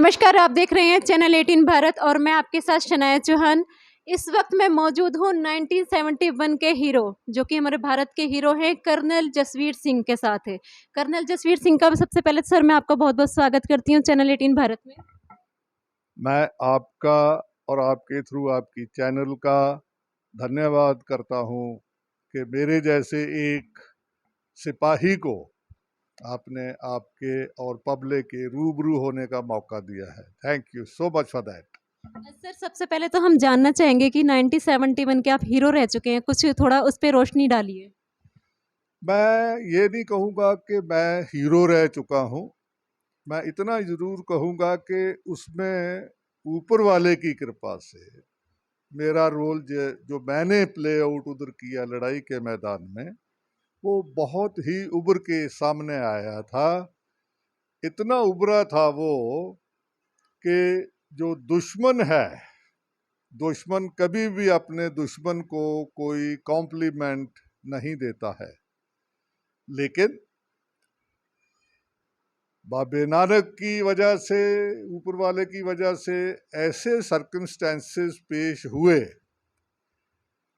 नमस्कार, आप देख रहे हैं चैनल 18 भारत और मैं आपके साथ शनाया चौहान। इस वक्त मैं मौजूद हूँ 1971 के हीरो, जो कि हमारे भारत के हीरो हैं, कर्नल जसवीर सिंह के साथ है। कर्नल जसवीर सिंह का सबसे पहले सर मैं आपका बहुत बहुत स्वागत करती हूँ चैनल 18 भारत में। मैं आपका और आपके थ्रू आपकी चैनल का धन्यवाद करता हूँ कि मेरे जैसे एक सिपाही को आपने आपके और पब्लिक के रूबरू होने का मौका दिया है। Thank you so much for that. Sir सबसे पहले तो हम जानना चाहेंगे कि 1971 के आप हीरो रह चुके हैं, कुछ थोड़ा उस पर रोशनी डालिए। मैं ये नहीं कहूँगा कि मैं हीरो रह चुका हूँ, मैं इतना ज़रूर कहूँगा कि उसमें ऊपर वाले की कृपा से मेरा रोल जो मैंने प्ले आउट उधर किया लड़ाई के मैदान में, वो बहुत ही उभर के सामने आया था। इतना उभरा था वो कि जो दुश्मन है, दुश्मन कभी भी अपने दुश्मन को कोई कॉम्प्लीमेंट नहीं देता है, लेकिन बाबे नानक की वजह से, ऊपर वाले की वजह से ऐसे सर्कमस्टेंसेस पेश हुए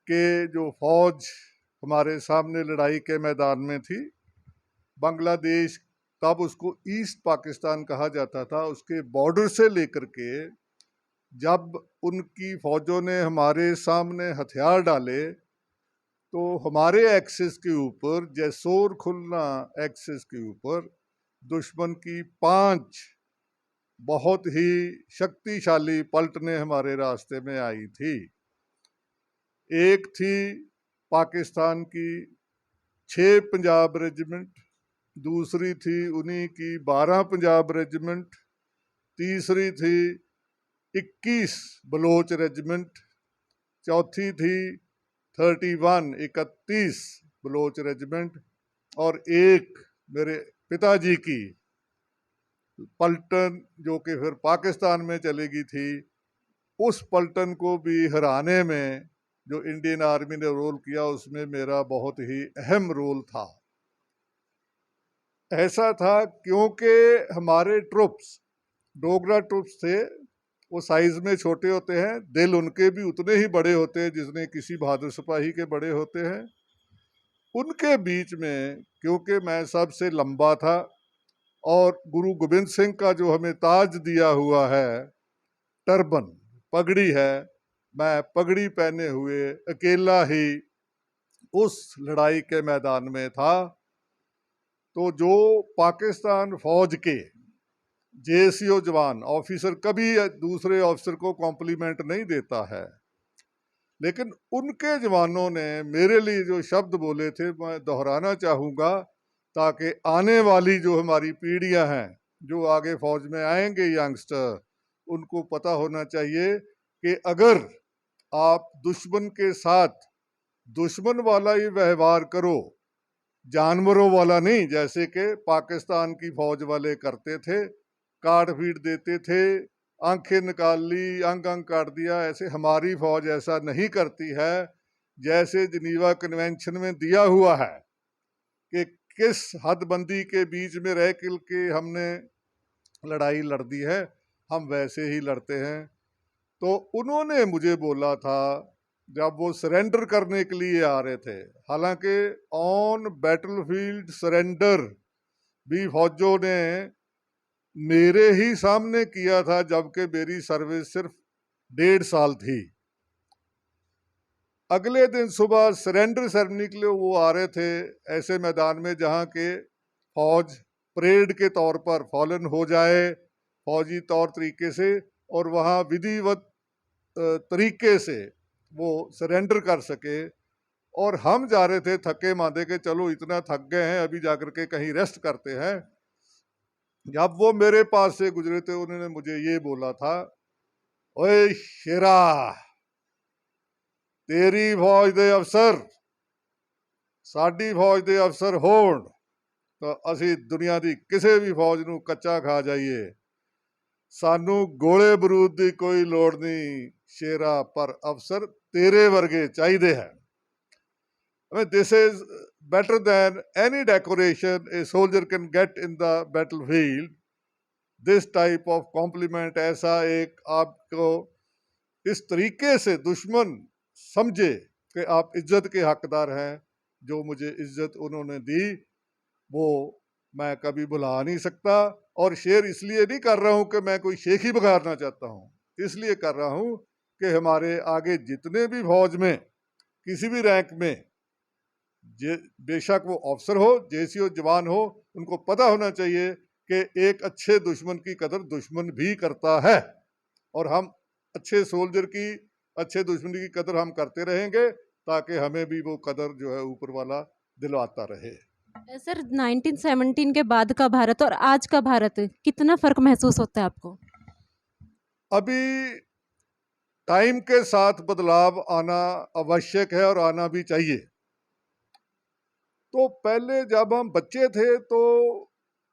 कि जो फौज हमारे सामने लड़ाई के मैदान में थी, बांग्लादेश, तब उसको ईस्ट पाकिस्तान कहा जाता था, उसके बॉर्डर से लेकर के जब उनकी फौजों ने हमारे सामने हथियार डाले तो हमारे एक्सिस के ऊपर, जैसोर खुलना एक्सिस के ऊपर, दुश्मन की 5 बहुत ही शक्तिशाली पलटनें हमारे रास्ते में आई थी। एक थी पाकिस्तान की 6 पंजाब रेजिमेंट, दूसरी थी उन्हीं की 12 पंजाब रेजिमेंट, तीसरी थी 21 बलोच रेजिमेंट, चौथी थी 31 बलोच रेजिमेंट, और एक मेरे पिताजी की पलटन जो कि फिर पाकिस्तान में चलेगी थी। उस पलटन को भी हराने में जो इंडियन आर्मी ने रोल किया, उसमें मेरा बहुत ही अहम रोल था। ऐसा था क्योंकि हमारे ट्रुप्स, डोगरा ट्रुप्स थे, वो साइज में छोटे होते हैं, दिल उनके भी उतने ही बड़े होते हैं जितने किसी बहादुर सिपाही के बड़े होते हैं। उनके बीच में क्योंकि मैं सबसे लंबा था और गुरु गोबिंद सिंह का जो हमें ताज दिया हुआ है, टर्बन, पगड़ी है, मैं पगड़ी पहने हुए अकेला ही उस लड़ाई के मैदान में था। तो जो पाकिस्तान फौज के जेसीओ जवान ऑफिसर कभी दूसरे ऑफिसर को कॉम्प्लीमेंट नहीं देता है, लेकिन उनके जवानों ने मेरे लिए जो शब्द बोले थे मैं दोहराना चाहूँगा, ताकि आने वाली जो हमारी पीढ़ियां हैं, जो आगे फौज में आएंगे यंगस्टर, उनको पता होना चाहिए कि अगर आप दुश्मन के साथ दुश्मन वाला ही व्यवहार करो, जानवरों वाला नहीं, जैसे कि पाकिस्तान की फौज वाले करते थे, काट पीट देते थे, आंखें निकाल ली, अंग अंग काट दिया, ऐसे हमारी फौज ऐसा नहीं करती है। जैसे जिनीवा कन्वेंशन में दिया हुआ है कि किस हदबंदी के बीच में रह के हमने लड़ाई लड़ दी है, हम वैसे ही लड़ते हैं। तो उन्होंने मुझे बोला था जब वो सरेंडर करने के लिए आ रहे थे, हालांकि ऑन बैटलफील्ड सरेंडर भी फौजों ने मेरे ही सामने किया था, जबकि मेरी सर्विस सिर्फ 1.5 साल थी। अगले दिन सुबह सरेंडर सेरेमनी के लिए वो आ रहे थे ऐसे मैदान में जहाँ के फौज परेड के तौर पर फॉलन हो जाए फौजी तौर तरीके से, और वहाँ विधिवत तरीके से वो सरेंडर कर सके। और हम जा रहे थे थके मांदे के, चलो इतना थक गए हैं अभी जाकर के कहीं रेस्ट करते हैं। जब वो मेरे पास से गुजरे थे, उन्होंने मुझे ये बोला था, ओए शेरा, तेरी फौज दे अफसर साडी फौज दे अफसर होण तो असी दुनिया की किसी भी फौज नूं कच्चा खा जाइए, सानू गोले बरूद की कोई लोड़ नहीं शेरा, पर अफसर तेरे वर्गे चाहिए है। I mean, this is better than any decoration a soldier can get in the battlefield, this type of compliment, ऐसा एक आपको इस तरीके से दुश्मन समझे कि आप इज्जत के हकदार हैं, जो मुझे इज्जत उन्होंने दी वो मैं कभी भुला नहीं सकता। और शेयर इसलिए नहीं कर रहा हूं कि मैं कोई शेखी बघारना चाहता हूं, इसलिए कर रहा हूं कि हमारे आगे जितने भी फौज में किसी भी रैंक में, बेशक वो अफसर हो, जेसी हो, जवान हो, उनको पता होना चाहिए कि एक अच्छे दुश्मन की कदर दुश्मन भी करता है, और हम अच्छे सोल्जर की, अच्छे दुश्मन की कदर हम करते रहेंगे, ताकि हमें भी वो कदर जो है ऊपर वाला दिलवाता रहे। सर 1917 के बाद का भारत और आज का भारत कितना फर्क महसूस होता है आपको? अभी टाइम के साथ बदलाव आना आवश्यक है और आना भी चाहिए। तो पहले जब हम बच्चे थे तो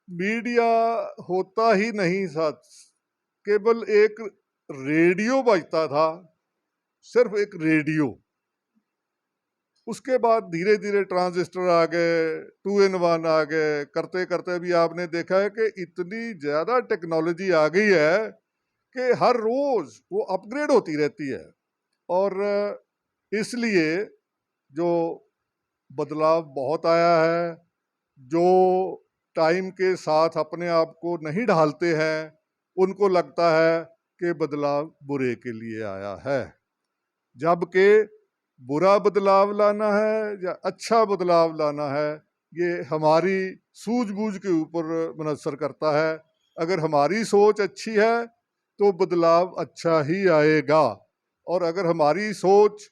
मीडिया होता ही नहीं था, केवल एक रेडियो बजता था, सिर्फ एक रेडियो। उसके बाद धीरे धीरे ट्रांजिस्टर आ गए, 2 in 1 आ गए, करते करते भी आपने देखा है कि इतनी ज़्यादा टेक्नोलॉजी आ गई है कि हर रोज़ वो अपग्रेड होती रहती है। और इसलिए जो बदलाव बहुत आया है, जो टाइम के साथ अपने आप को नहीं ढालते हैं, उनको लगता है कि बदलाव बुरे के लिए आया है, जबकि बुरा बदलाव लाना है या अच्छा बदलाव लाना है, ये हमारी सूझबूझ के ऊपर मुनसर करता है। अगर हमारी सोच अच्छी है तो बदलाव अच्छा ही आएगा, और अगर हमारी सोच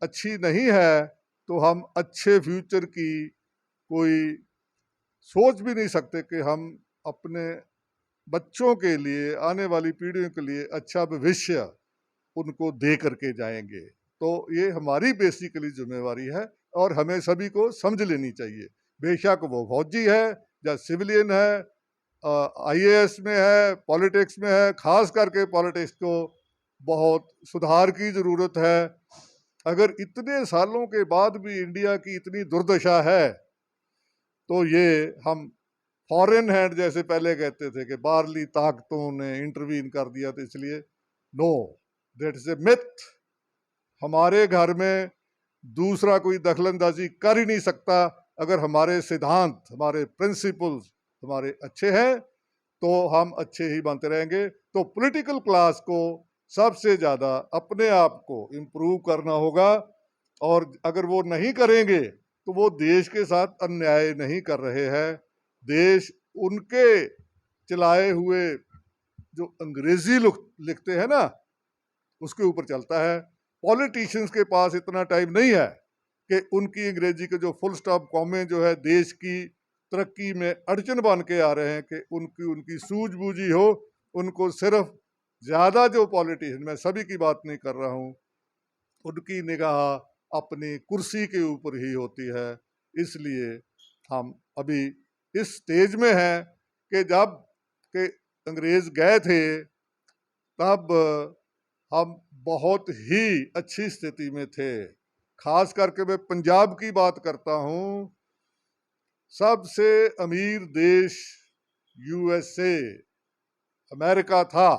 अच्छी नहीं है तो हम अच्छे फ्यूचर की कोई सोच भी नहीं सकते कि हम अपने बच्चों के लिए, आने वाली पीढ़ियों के लिए अच्छा भविष्य उनको दे करके जाएंगे। तो ये हमारी बेसिकली जिम्मेवारी है, और हमें सभी को समझ लेनी चाहिए, बेशक वो फौजी है या सिविलियन है, आईएएस में है, पॉलिटिक्स में है। खास करके पॉलिटिक्स को बहुत सुधार की ज़रूरत है। अगर इतने सालों के बाद भी इंडिया की इतनी दुर्दशा है, तो ये हम फॉरेन हैंड जैसे पहले कहते थे कि बाहरली ताकतों ने इंटरवीन कर दिया, तो इसलिए no, that is a myth. हमारे घर में दूसरा कोई दखलंदाजी कर ही नहीं सकता। अगर हमारे सिद्धांत, हमारे प्रिंसिपल्स हमारे अच्छे हैं तो हम अच्छे ही बनते रहेंगे। तो पॉलिटिकल क्लास को सबसे ज़्यादा अपने आप को इम्प्रूव करना होगा, और अगर वो नहीं करेंगे तो वो देश के साथ अन्याय नहीं कर रहे हैं। देश उनके चलाए हुए जो अंग्रेजी लिखते हैं ना, उसके ऊपर चलता है। पॉलिटिशियंस के पास इतना टाइम नहीं है कि उनकी अंग्रेजी के जो फुल स्टॉप कॉमें जो है देश की तरक्की में अड़चन बन के आ रहे हैं, कि उनकी सूझबूझी हो। उनको सिर्फ ज़्यादा जो पॉलिटिशियन, मैं सभी की बात नहीं कर रहा हूँ, उनकी निगाह अपनी कुर्सी के ऊपर ही होती है। इसलिए हम अभी इस स्टेज में हैं कि जब के अंग्रेज गए थे तब हम बहुत ही अच्छी स्थिति में थे। खास करके मैं पंजाब की बात करता हूँ, सबसे अमीर देश यूएसए, अमेरिका था,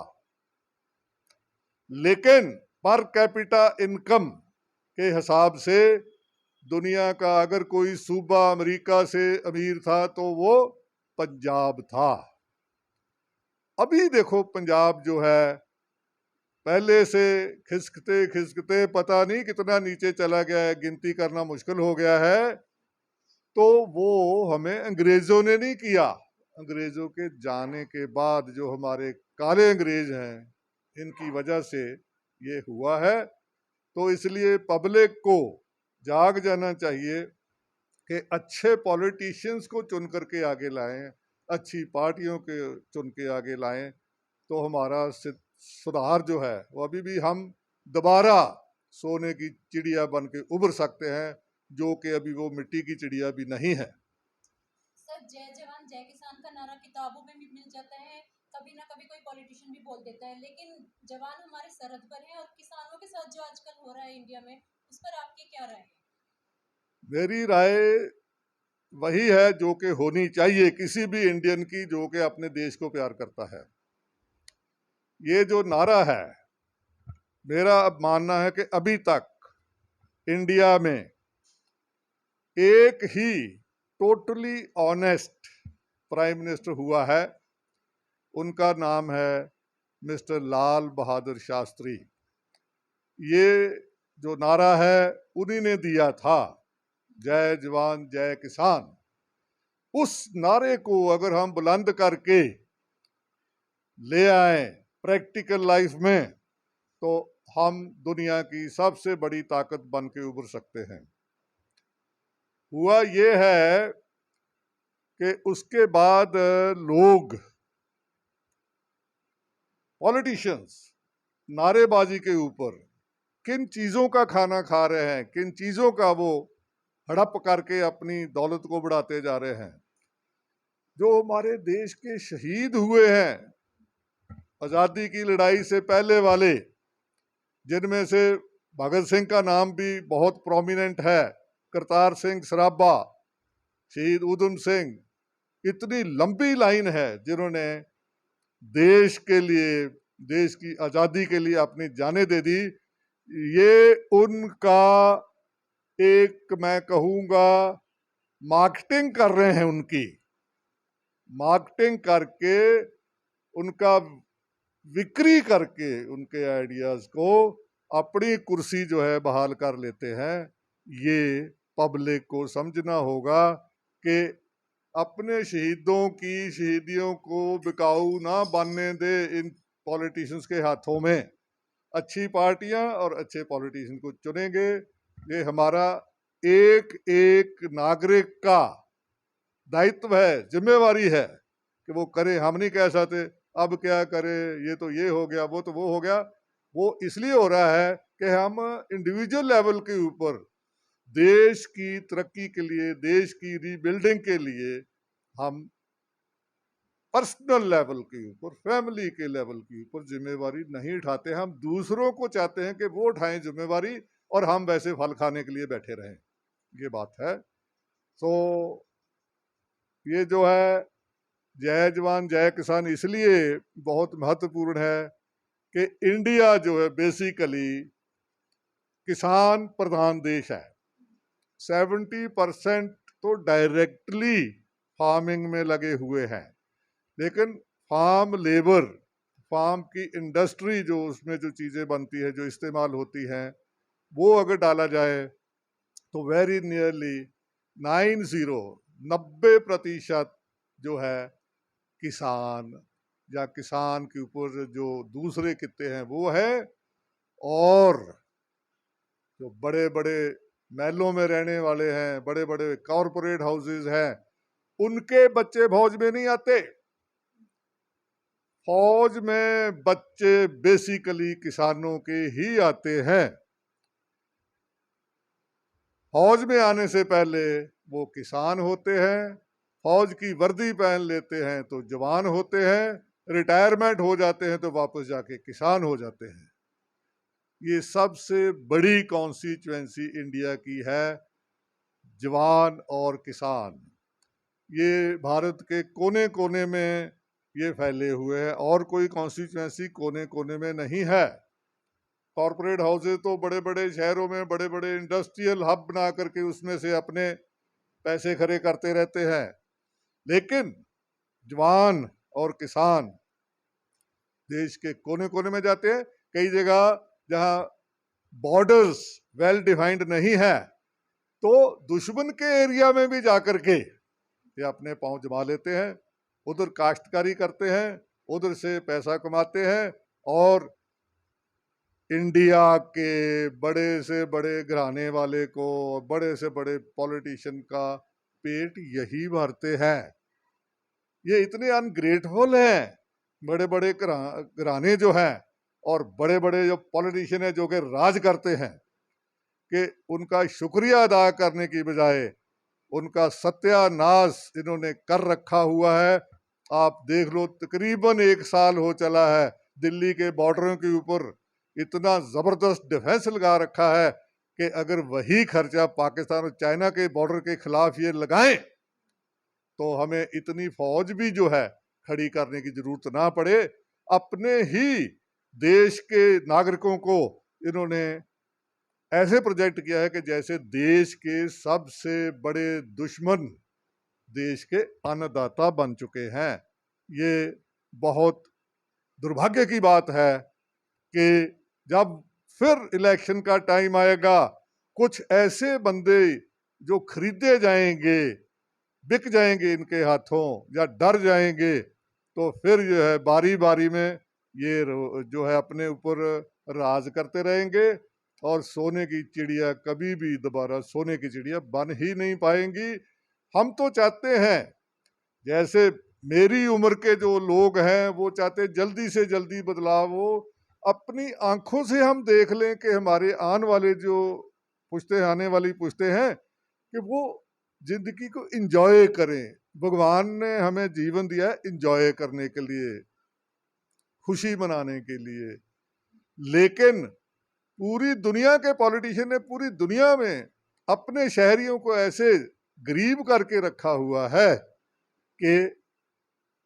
लेकिन पर कैपिटा इनकम के हिसाब से दुनिया का अगर कोई सूबा अमेरिका से अमीर था तो वो पंजाब था। अभी देखो पंजाब जो है पहले से खिसकते खिसकते पता नहीं कितना नीचे चला गया है, गिनती करना मुश्किल हो गया है। तो वो हमें अंग्रेजों ने नहीं किया, अंग्रेजों के जाने के बाद जो हमारे काले अंग्रेज हैं, इनकी वजह से ये हुआ है। तो इसलिए पब्लिक को जाग जाना चाहिए कि अच्छे पॉलिटिशियंस को चुन करके आगे लाएं, अच्छी पार्टियों के चुन के आगे लाएं, तो हमारा सुधार जो है वो अभी भी हम दोबारा सोने की चिड़िया बन के उभर सकते हैं, जो कि अभी वो मिट्टी की चिड़िया भी नहीं है। सर जय जवान जय किसान का नारा किताबों में भी मिल जाता है, कभी ना कभी कोई पॉलिटिशियन भी बोल देता है, लेकिन जवान हमारे सरहद पर है और किसानों के साथ जो आजकल हो रहा है इंडिया में, उस पर आपकी क्या राय है? मेरी राय वही है जो कि होनी चाहिए किसी भी इंडियन की जो कि अपने देश को प्यार करता है। ये जो नारा है, मेरा अब मानना है कि अभी तक इंडिया में एक ही टोटली ऑनेस्ट प्राइम मिनिस्टर हुआ है, उनका नाम है मिस्टर लाल बहादुर शास्त्री। ये जो नारा है उन्हीं ने दिया था, जय जवान जय किसान। उस नारे को अगर हम बुलंद करके ले आए प्रैक्टिकल लाइफ में तो हम दुनिया की सबसे बड़ी ताकत बन के उभर सकते हैं। हुआ ये है कि उसके बाद लोग, पॉलिटिशियंस, नारेबाजी के ऊपर किन चीज़ों का खाना खा रहे हैं, किन चीज़ों का वो हड़प करके अपनी दौलत को बढ़ाते जा रहे हैं। जो हमारे देश के शहीद हुए हैं आज़ादी की लड़ाई से पहले वाले, जिनमें से भगत सिंह का नाम भी बहुत प्रोमिनेंट है, करतार सिंह सराभा, शहीद उधम सिंह, इतनी लंबी लाइन है जिन्होंने देश के लिए, देश की आज़ादी के लिए अपनी जानें दे दी। ये उनका एक, मैं कहूँगा, मार्केटिंग कर रहे हैं, उनकी मार्केटिंग करके, उनका विक्री करके उनके आइडियाज़ को अपनी कुर्सी जो है बहाल कर लेते हैं। ये पब्लिक को समझना होगा कि अपने शहीदों की शहीदियों को बिकाऊ ना बनने दे इन पॉलिटिशियंस के हाथों में। अच्छी पार्टियां और अच्छे पॉलिटिशियन को चुनेंगे। ये हमारा एक एक नागरिक का दायित्व है, जिम्मेवारी है कि वो करे। हम नहीं कह सकते अब क्या करे, ये तो ये हो गया, वो तो वो हो गया। वो इसलिए हो रहा है कि हम इंडिविजुअल लेवल के ऊपर देश की तरक्की के लिए, देश की रीबिल्डिंग के लिए हम पर्सनल लेवल के ऊपर, फैमिली के लेवल के ऊपर जिम्मेवारी नहीं उठाते। हम दूसरों को चाहते हैं कि वो उठाएं जिम्मेवारी और हम वैसे फल खाने के लिए बैठे रहें। ये बात है। तो ये जो है जय जवान जय किसान इसलिए बहुत महत्वपूर्ण है कि इंडिया जो है बेसिकली किसान प्रधान देश है। 70% तो डायरेक्टली फार्मिंग में लगे हुए हैं, लेकिन फार्म लेबर, फार्म की इंडस्ट्री, जो उसमें जो चीज़ें बनती है, जो इस्तेमाल होती हैं, वो अगर डाला जाए तो वेरी नियरली 90% जो है किसान, या किसान के ऊपर जो दूसरे कित्ते हैं वो है। और जो बड़े बड़े महलों में रहने वाले हैं, बड़े बड़े कॉरपोरेट हाउसेज हैं, उनके बच्चे फौज में नहीं आते। फौज में बच्चे बेसिकली किसानों के ही आते हैं। फौज में आने से पहले वो किसान होते हैं, फौज की वर्दी पहन लेते हैं तो जवान होते हैं, रिटायरमेंट हो जाते हैं तो वापस जाके किसान हो जाते हैं। ये सबसे बड़ी कॉन्स्टिट्यूएंसी इंडिया की है, जवान और किसान। ये भारत के कोने कोने में ये फैले हुए हैं, और कोई कॉन्स्टिट्यूएंसी कोने कोने में नहीं है। कॉरपोरेट हाउसेज तो बड़े बड़े शहरों में बड़े बड़े इंडस्ट्रियल हब बना करके उसमें से अपने पैसे खड़े करते रहते हैं, लेकिन जवान और किसान देश के कोने कोने में जाते हैं। कई जगह जहां बॉर्डर्स वेल डिफाइंड नहीं है तो दुश्मन के एरिया में भी जाकर के ये अपने पांव जमा लेते हैं, उधर काश्तकारी करते हैं, उधर से पैसा कमाते हैं, और इंडिया के बड़े से बड़े घराने वाले को, बड़े से बड़े पॉलिटिशियन का पेट यही भरते हैं। ये इतने अनग्रेटफुल हैं बड़े बड़े घराने जो हैं, और बड़े बड़े जो पॉलिटिशियन हैं जो कि राज करते हैं, कि उनका शुक्रिया अदा करने की बजाय उनका सत्यानाश इन्होंने कर रखा हुआ है। आप देख लो, तकरीबन 1 साल हो चला है, दिल्ली के बॉर्डरों के ऊपर इतना ज़बरदस्त डिफेंस लगा रखा है कि अगर वही खर्चा पाकिस्तान और चाइना के बॉर्डर के खिलाफ ये लगाएं तो हमें इतनी फौज भी जो है खड़ी करने की जरूरत ना पड़े। अपने ही देश के नागरिकों को इन्होंने ऐसे प्रोजेक्ट किया है कि जैसे देश के सबसे बड़े दुश्मन देश के अन्नदाता बन चुके हैं। ये बहुत दुर्भाग्य की बात है कि जब फिर इलेक्शन का टाइम आएगा, कुछ ऐसे बंदे जो खरीदे जाएंगे, बिक जाएंगे इनके हाथों या डर जाएंगे, तो फिर जो है बारी बारी में ये जो है अपने ऊपर राज करते रहेंगे और सोने की चिड़िया कभी भी दोबारा सोने की चिड़िया बन ही नहीं पाएंगी। हम तो चाहते हैं, जैसे मेरी उम्र के जो लोग हैं वो चाहते जल्दी से जल्दी बदलाव हो। अपनी आंखों से हम देख लें कि हमारे आने वाले जो आने वाली पुश्ते हैं कि वो जिंदगी को इंजॉय करें। भगवान ने हमें जीवन दिया है इंजॉय करने के लिए, खुशी मनाने के लिए, लेकिन पूरी दुनिया के पॉलिटिशियन ने पूरी दुनिया में अपने शहरियों को ऐसे गरीब करके रखा हुआ है कि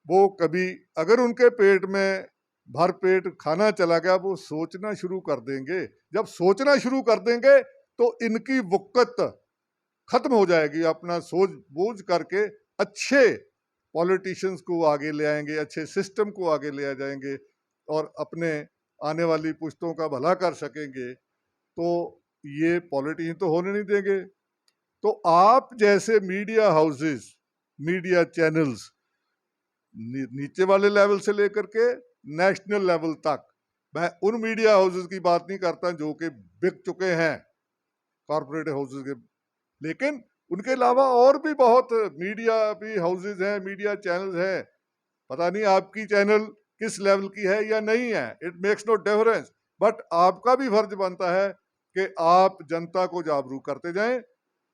वो कभी अगर उनके पेट में भर पेट खाना चला गया, वो सोचना शुरू कर देंगे। जब सोचना शुरू कर देंगे तो इनकी वक़्त खत्म हो जाएगी। अपना सोच बूझ करके अच्छे पॉलिटिशियंस को आगे ले आएंगे, अच्छे सिस्टम को आगे ले आ जाएंगे और अपने आने वाली पुश्तों का भला कर सकेंगे। तो ये पॉलिटिशियन तो होने नहीं देंगे। तो आप जैसे मीडिया हाउसेस, मीडिया चैनल्स, नीचे वाले लेवल से लेकर के नेशनल लेवल तक, मैं उन मीडिया हाउसेस की बात नहीं करता जो कि बिक चुके हैं कॉर्पोरेट हाउसेस के, लेकिन उनके अलावा और भी बहुत मीडिया भी हाउसेस हैं, मीडिया चैनल्स हैं। पता नहीं आपकी चैनल किस लेवल की है या नहीं है, it makes no difference, but आपका भी फर्ज बनता है कि आप जनता को जागरूक करते जाएं,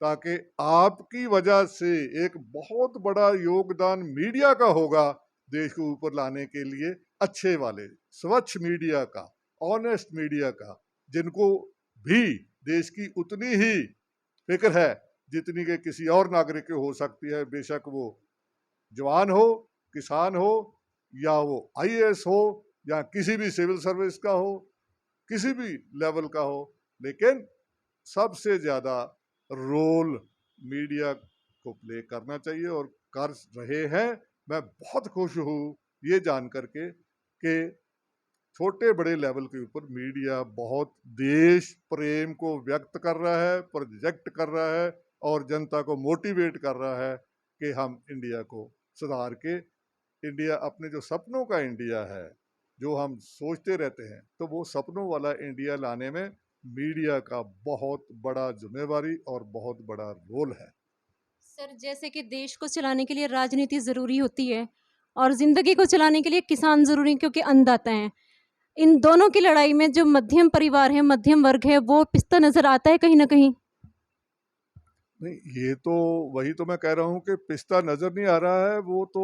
ताकि आपकी वजह से एक बहुत बड़ा योगदान मीडिया का होगा देश को ऊपर लाने के लिए, अच्छे वाले स्वच्छ मीडिया का, ऑनेस्ट मीडिया का, जिनको भी देश की उतनी ही फिक्र है जितनी के किसी और नागरिक की हो सकती है, बेशक वो जवान हो, किसान हो, या वो आईएएस हो, या किसी भी सिविल सर्विस का हो, किसी भी लेवल का हो। लेकिन सबसे ज्यादा रोल मीडिया को प्ले करना चाहिए और कर रहे हैं। मैं बहुत खुश हूँ ये जान करके कि छोटे बड़े लेवल के ऊपर मीडिया बहुत देश प्रेम को व्यक्त कर रहा है, प्रोजेक्ट कर रहा है और जनता को मोटिवेट कर रहा है कि हम इंडिया को सुधार के, इंडिया अपने जो सपनों का इंडिया है जो हम सोचते रहते हैं, तो वो सपनों वाला इंडिया लाने में मीडिया का बहुत बड़ा जिम्मेवारी और बहुत बड़ा रोल है। सर, जैसे कि देश को चलाने के लिए राजनीति ज़रूरी होती है और ज़िंदगी को चलाने के लिए किसान ज़रूरी, क्योंकि अन्नदाता हैं। इन दोनों की लड़ाई में जो मध्यम परिवार है, मध्यम वर्ग है, वो पिसता नज़र आता है कहीं न कहीं। नहीं, ये तो वही तो मैं कह रहा हूँ कि पिसता नजर नहीं आ रहा है, वो तो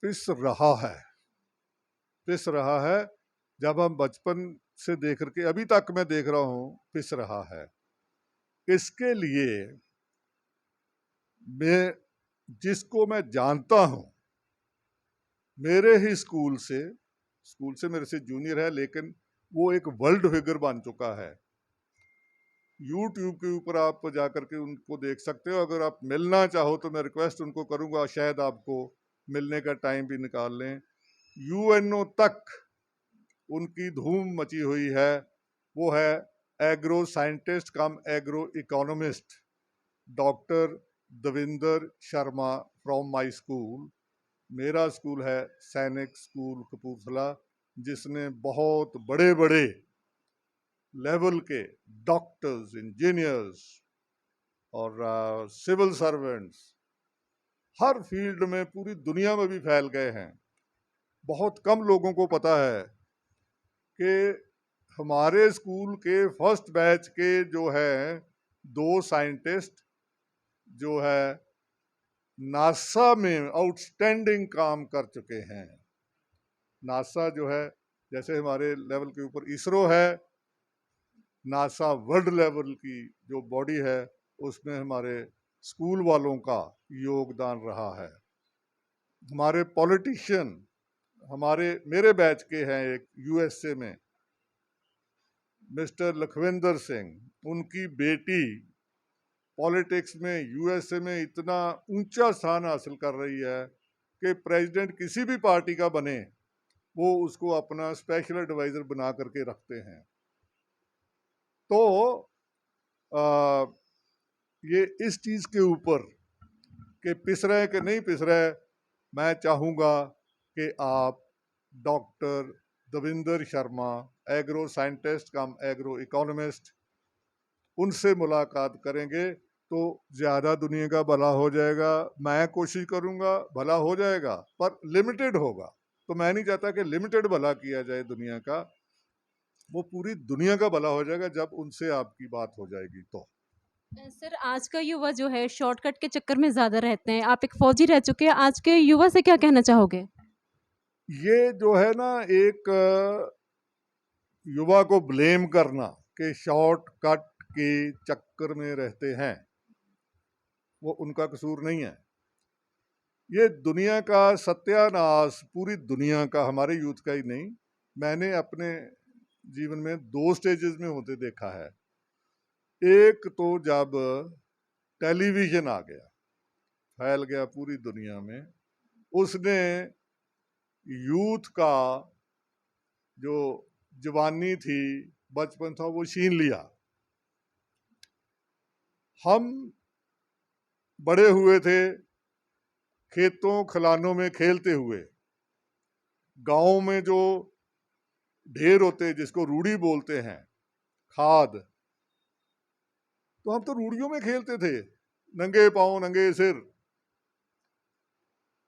पिस रहा है, पिस रहा है। जब हम बचपन से देख करके अभी तक मैं देख रहा हूँ पिस रहा है। इसके लिए मैं जिसको मैं जानता हूँ, मेरे ही स्कूल से मेरे से जूनियर है, लेकिन वो एक वर्ल्ड फिगर बन चुका है। यूट्यूब के ऊपर आप जाकर के उनको देख सकते हो। अगर आप मिलना चाहो तो मैं रिक्वेस्ट उनको करूंगा, शायद आपको मिलने का टाइम भी निकाल लें। यूएनओ तक उनकी धूम मची हुई है। वो है agro scientist cum agro economist, doctor Davinder Sharma from my school. मेरा स्कूल है सैनिक स्कूल कपूरथला, जिसने बहुत बड़े बड़े लेवल के डॉक्टर्स, इंजीनियर्स और सिविल सर्वेंट्स हर फील्ड में पूरी दुनिया में भी फैल गए हैं। बहुत कम लोगों को पता है कि हमारे स्कूल के फर्स्ट बैच के जो है 2 साइंटिस्ट जो है नासा में आउटस्टैंडिंग काम कर चुके हैं। नासा जो है, जैसे हमारे लेवल के ऊपर इसरो है, नासा वर्ल्ड लेवल की जो बॉडी है उसमें हमारे स्कूल वालों का योगदान रहा है। हमारे पॉलिटिशियन मेरे बैच के हैं, एक यूएसए में मिस्टर लखविंदर सिंह, उनकी बेटी पॉलिटिक्स में यूएसए में इतना ऊंचा स्थान हासिल कर रही है कि प्रेसिडेंट किसी भी पार्टी का बने वो उसको अपना स्पेशल एडवाइजर बना करके रखते हैं। तो आ, ये इस चीज़ के ऊपर कि पिस रहे कि नहीं पिस रहे, मैं चाहूँगा कि आप doctor Davinder Sharma, agro scientist cum agro economist, उनसे मुलाकात करेंगे तो ज़्यादा दुनिया का भला हो जाएगा। मैं कोशिश करूँगा, भला हो जाएगा पर लिमिटेड होगा। तो मैं नहीं चाहता कि लिमिटेड भला किया जाए दुनिया का, वो पूरी दुनिया का भला हो जाएगा जब उनसे आपकी बात हो जाएगी। तो सर, आज का युवा जो है शॉर्टकट के चक्कर में ज़्यादा रहते हैं। आप एक फौजी रह चुके हैं, आज के युवा से क्या कहना चाहोगे? ये जो है ना, एक युवा को ब्लेम करना कि शॉर्टकट के चक्कर में रहते हैं, वो उनका कसूर नहीं है। ये दुनिया का सत्यानाश, पूरी दुनिया का, हमारे यूथ का ही नहीं, मैंने अपने जीवन में 2 स्टेजेस में होते देखा है। एक तो जब टेलीविज़न आ गया, फैल गया पूरी दुनिया में, उसने यूथ का जो जवानी थी, बचपन था, वो छीन लिया। हम बड़े हुए थे खेतों खलिहानों में खेलते हुए, गांव में जो ढेर होते जिसको रूढ़ी बोलते हैं, खाद, तो हम तो रूढ़ियों में खेलते थे, नंगे पांव नंगे सिर।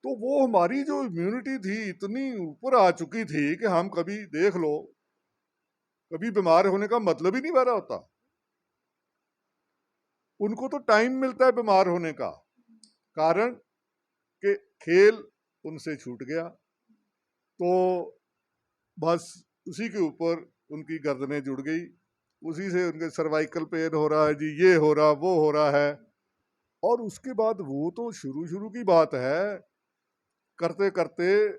तो वो हमारी जो इम्यूनिटी थी इतनी ऊपर आ चुकी थी कि हम कभी देख लो, कभी बीमार होने का मतलब ही नहीं बन रहा होता। उनको तो टाइम मिलता है बीमार होने का, कारण कि खेल उनसे छूट गया। तो बस उसी के ऊपर उनकी गर्दनें जुड़ गई, उसी से उनके सर्वाइकल पेन हो रहा है जी, ये हो रहा, वो हो रहा है। और उसके बाद वो तो शुरू की बात है, करते करते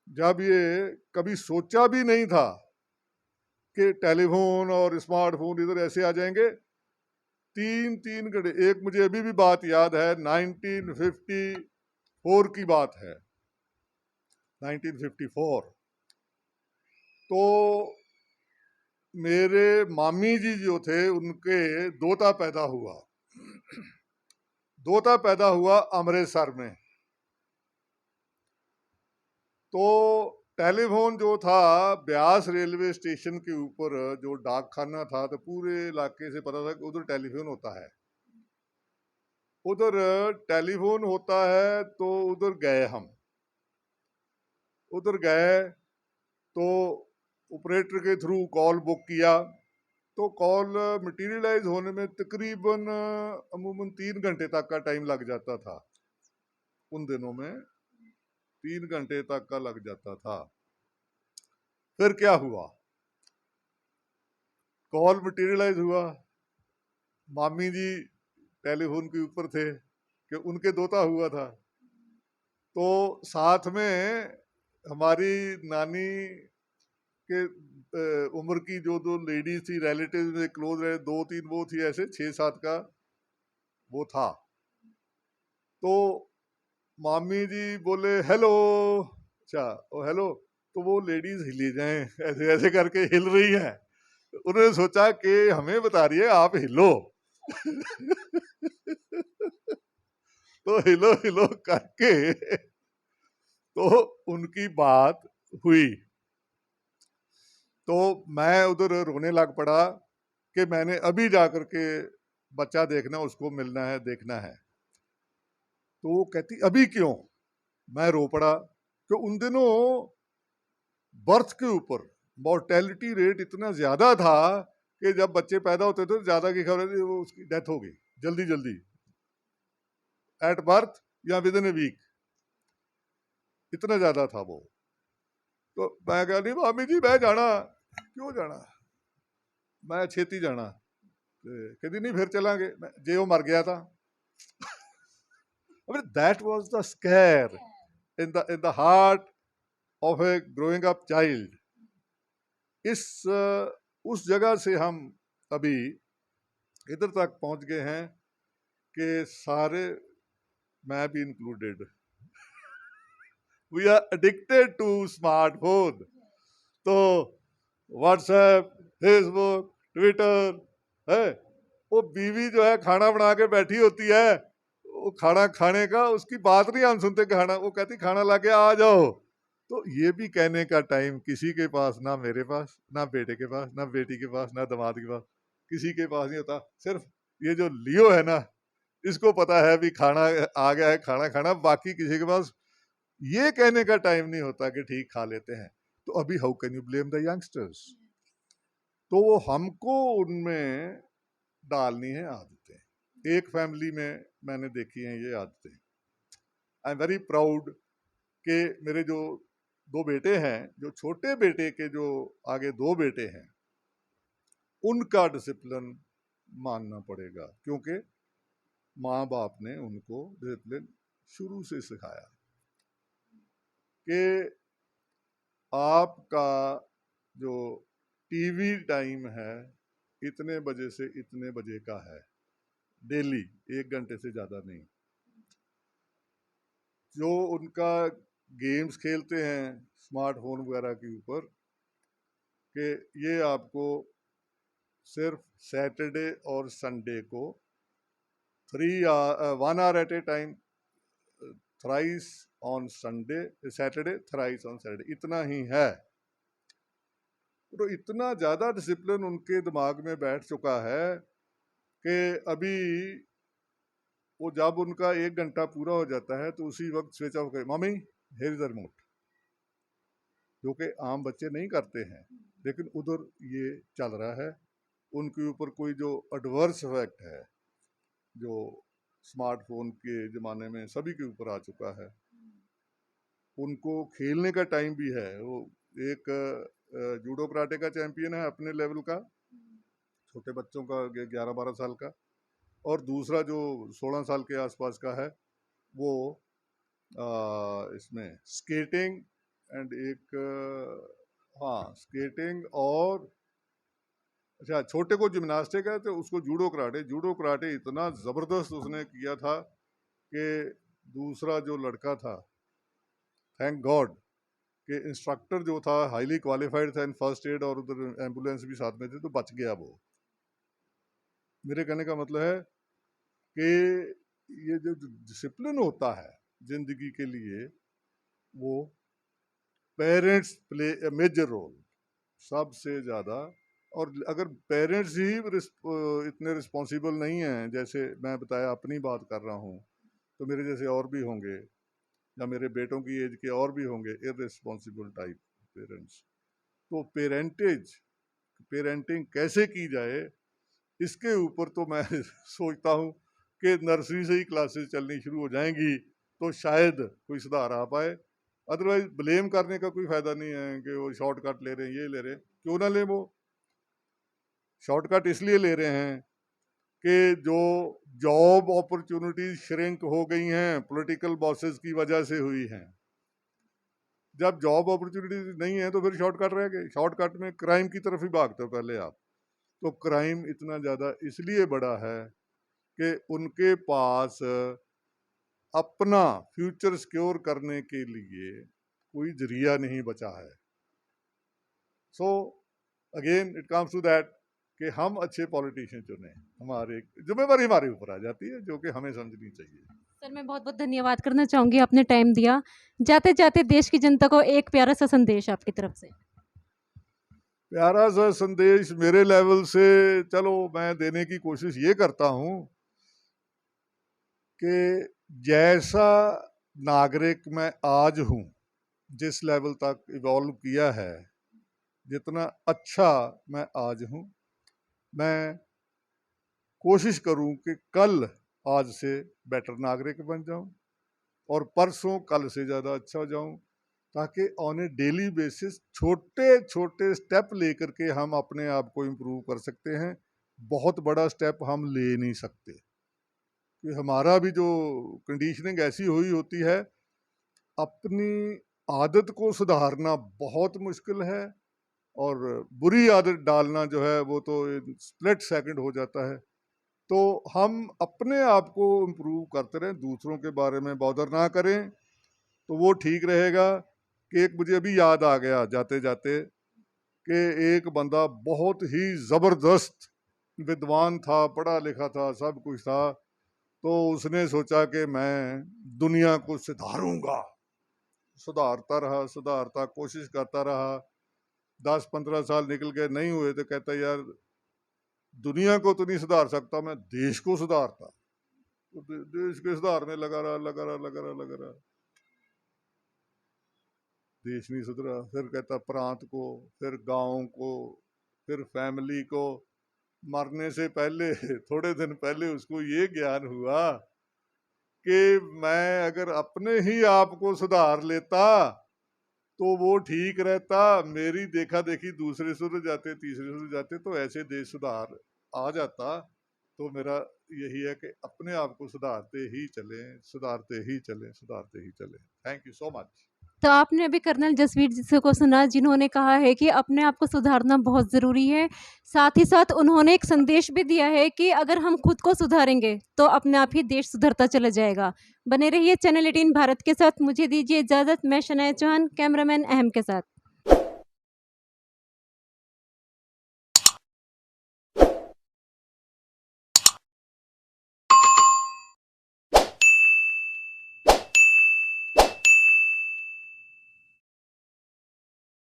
जब ये कभी सोचा भी नहीं था कि टेलीफोन और स्मार्टफोन इधर ऐसे आ जाएंगे, 3 घंटे, एक मुझे अभी भी बात याद है, 1954 की बात है, 1954। तो मेरे मामी जी जो थे उनके दोता पैदा हुआ अमृतसर में। तो टेलीफोन जो था, ब्यास रेलवे स्टेशन के ऊपर जो डाक खाना था, तो पूरे इलाके से पता था कि उधर टेलीफोन होता है, उधर टेलीफोन होता है। तो उधर गए हम, उधर गए तो ऑपरेटर के थ्रू कॉल बुक किया। तो कॉल मटेरियलाइज होने में तकरीबन अमूमन 3 घंटे तक का टाइम लग जाता था। उन दिनों में 3 घंटे तक का लग जाता था। फिर क्या हुआ, कॉल मटेरियलाइज हुआ, मामी जी टेलीफोन के ऊपर थे कि उनके दोता हुआ था। तो साथ में हमारी नानी के उम्र की जो 2 लेडीज थी, रिलेटिव में क्लोज रहे, 2-3 वो थी, ऐसे 6-7 का वो था। तो मामी जी बोले हेलो, अच्छा ओ हेलो, तो वो लेडीज हिली जाएं, ऐसे ऐसे करके हिल रही हैं। उन्होंने सोचा कि हमें बता रही है आप हिलो। तो हिलो हिलो करके तो उनकी बात हुई। तो मैं उधर रोने लग पड़ा कि मैंने अभी जाकर के बच्चा देखना, उसको मिलना है, देखना है। तो वो कहती अभी क्यों? मैं रो पड़ा कि उन दिनों बर्थ के ऊपर मॉर्टेलिटी रेट इतना ज़्यादा था कि जब बच्चे पैदा होते थे, ज़्यादा की खबर है वो उसकी डेथ हो गई जल्दी जल्दी, एट बर्थ या विद इन ए वीक, इतना ज़्यादा था वो। तो मैं कहा नहीं मामी जी मैं जाना, क्यों जाना, मैं छेती जाना। कहती नहीं फिर चलांगे, जे वो मर गया था। I mean, that was the scare in the heart of a growing up child. उस जगह से हम अभी इधर तक पहुंच गए हैं कि सारे, मैं भी included, we are addicted to smartphone. तो व्हाट्सएप, फेसबुक, ट्विटर है, वो बीवी जो है खाना बना के बैठी होती है, वो खाना खाने का उसकी बात नहीं हम सुनते, खाना वो कहती खाना लाके आ जाओ। तो ये भी कहने का टाइम किसी के पास, ना मेरे पास, ना बेटे के पास, ना बेटी के पास, ना दामाद के पास, किसी के पास नहीं होता। सिर्फ ये जो लियो है ना, इसको पता है भी खाना आ गया है, खाना खाना, बाकी किसी के पास ये कहने का टाइम नहीं होता कि ठीक खा लेते हैं। तो अभी how can you blame the youngsters? तो वो हमको उनमें डालनी है आदतें। एक फैमिली में मैंने देखी हैं ये आदतें। आई एम वेरी प्राउड कि मेरे जो 2 बेटे हैं, जो छोटे बेटे के जो आगे 2 बेटे हैं, उनका डिसिप्लिन मानना पड़ेगा, क्योंकि माँ बाप ने उनको डिसिप्लिन शुरू से सिखाया कि आपका जो टीवी टाइम है इतने बजे से इतने बजे का है, डेली 1 घंटे से ज़्यादा नहीं। जो उनका गेम्स खेलते हैं स्मार्टफोन वगैरह के ऊपर, कि ये आपको सिर्फ सैटरडे और संडे को 1 hour at a time, thrice on Sunday, Saturday, thrice on Saturday, इतना ही है। तो इतना ज़्यादा डिसिप्लिन उनके दिमाग में बैठ चुका है कि अभी वो जब उनका 1 घंटा पूरा हो जाता है तो उसी वक्त स्विच ऑफ कर, mummy here is the remote, जो कि आम बच्चे नहीं करते हैं, लेकिन उधर ये चल रहा है। उनके ऊपर कोई जो एडवर्स इफेक्ट है, जो स्मार्टफोन के ज़माने में सभी के ऊपर आ चुका है। उनको खेलने का टाइम भी है। वो एक जूडो कराटे का चैंपियन है अपने लेवल का, छोटे बच्चों का 11-12 साल का, और दूसरा जो 16 साल के आसपास का है वो इसमें स्केटिंग एंड एक हाँ स्केटिंग, और अच्छा छोटे को जिम्नास्टिक है तो उसको जूडो कराटे इतना ज़बरदस्त उसने किया था कि दूसरा जो लड़का था, थैंक गॉड कि इंस्ट्रक्टर जो था हाईली क्वालिफाइड था इन फर्स्ट एड, और उधर एम्बुलेंस भी साथ में थी, तो बच गया वो। मेरे कहने का मतलब है कि ये जो डिसिप्लिन होता है जिंदगी के लिए, वो parents play a major role सबसे ज़्यादा। और अगर पेरेंट्स ही इतने रिस्पॉन्सिबल नहीं हैं, जैसे मैं बताया अपनी बात कर रहा हूँ, तो मेरे जैसे और भी होंगे, या मेरे बेटों की एज के और भी होंगे इररिस्पॉन्सिबल टाइप पेरेंट्स। तो पेरेंटिंग कैसे की जाए, इसके ऊपर तो मैं सोचता हूँ कि नर्सरी से ही क्लासेस चलनी शुरू हो जाएंगी तो शायद कोई सुधार आ पाए। अदरवाइज ब्लेम करने का कोई फ़ायदा नहीं है कि वो शॉर्टकट ले रहे हैं, ये ले रहे हैं। क्यों ना ले, वो शॉर्टकट इसलिए ले रहे हैं कि जो जॉब अपॉर्चुनिटीज श्रिंक हो गई हैं पॉलिटिकल बॉसेस की वजह से हुई हैं। जब जॉब अपॉर्चुनिटीज नहीं है तो फिर शॉर्टकट रह गए। शॉर्टकट में क्राइम की तरफ ही भागते हो पहले आप। तो क्राइम इतना ज़्यादा इसलिए बढ़ा है कि उनके पास अपना फ्यूचर सिक्योर करने के लिए कोई जरिया नहीं बचा है। So again it comes to that कि हम अच्छे पॉलिटिशियन चुने, हमारे जिम्मेवारी हमारे ऊपर आ जाती है, जो कि हमें समझनी चाहिए। सर मैं बहुत बहुत धन्यवाद करना चाहूँगी, आपने टाइम दिया। जाते जाते देश की जनता को एक प्यारा सा संदेश आपकी तरफ से। प्यारा सा संदेश मेरे लेवल से चलो मैं देने की कोशिश ये करता हूँ कि जैसा नागरिक मैं आज हूँ, जिस लेवल तक इवॉल्व किया है, जितना अच्छा मैं आज हूँ, मैं कोशिश करूँ कि कल आज से बेटर नागरिक बन जाऊँ और परसों कल से ज़्यादा अच्छा हो जाऊँ, ताकि ऑन ए डेली बेसिस छोटे छोटे स्टेप लेकर के हम अपने आप को इम्प्रूव कर सकते हैं। बहुत बड़ा स्टेप हम ले नहीं सकते। कि हमारा भी जो कंडीशनिंग ऐसी हुई होती है, अपनी आदत को सुधारना बहुत मुश्किल है और बुरी आदत डालना जो है वो तो स्प्लिट सेकंड हो जाता है। तो हम अपने आप को इम्प्रूव करते रहें, दूसरों के बारे में बॉदर ना करें, तो वो ठीक रहेगा। कि एक मुझे अभी याद आ गया जाते जाते कि एक बंदा बहुत ही ज़बरदस्त विद्वान था, पढ़ा लिखा था, सब कुछ था, तो उसने सोचा कि मैं दुनिया को सुधारूंगा। सुधारता कोशिश करता रहा, 10-15 साल निकल गए, नहीं हुए, तो कहता यार दुनिया को तो नहीं सुधार सकता, मैं देश को सुधारता। तो देश के सुधारने लगा रहा, देश नहीं सुधरा। फिर कहता प्रांत को, फिर गांव को, फिर फैमिली को। मरने से पहले थोड़े दिन पहले उसको ये ज्ञान हुआ कि मैं अगर अपने ही आप को सुधार लेता तो वो ठीक रहता, मेरी देखा देखी दूसरे सुधर जाते, तीसरे सुधर जाते, तो ऐसे देश सुधार आ जाता। तो मेरा यही है कि अपने आप को सुधारते ही चलें, सुधारते ही चलें, सुधारते ही चलें। Thank you so much. तो आपने अभी कर्नल जसवीर जी को सुना, जिन्होंने कहा है कि अपने आप को सुधारना बहुत ज़रूरी है। साथ ही साथ उन्होंने एक संदेश भी दिया है कि अगर हम खुद को सुधारेंगे तो अपने आप ही देश सुधरता चला जाएगा। बने रहिए चैनल 18 भारत के साथ। मुझे दीजिए इजाज़त। मैं शनाया चौहान, कैमरामैन अहम के साथ।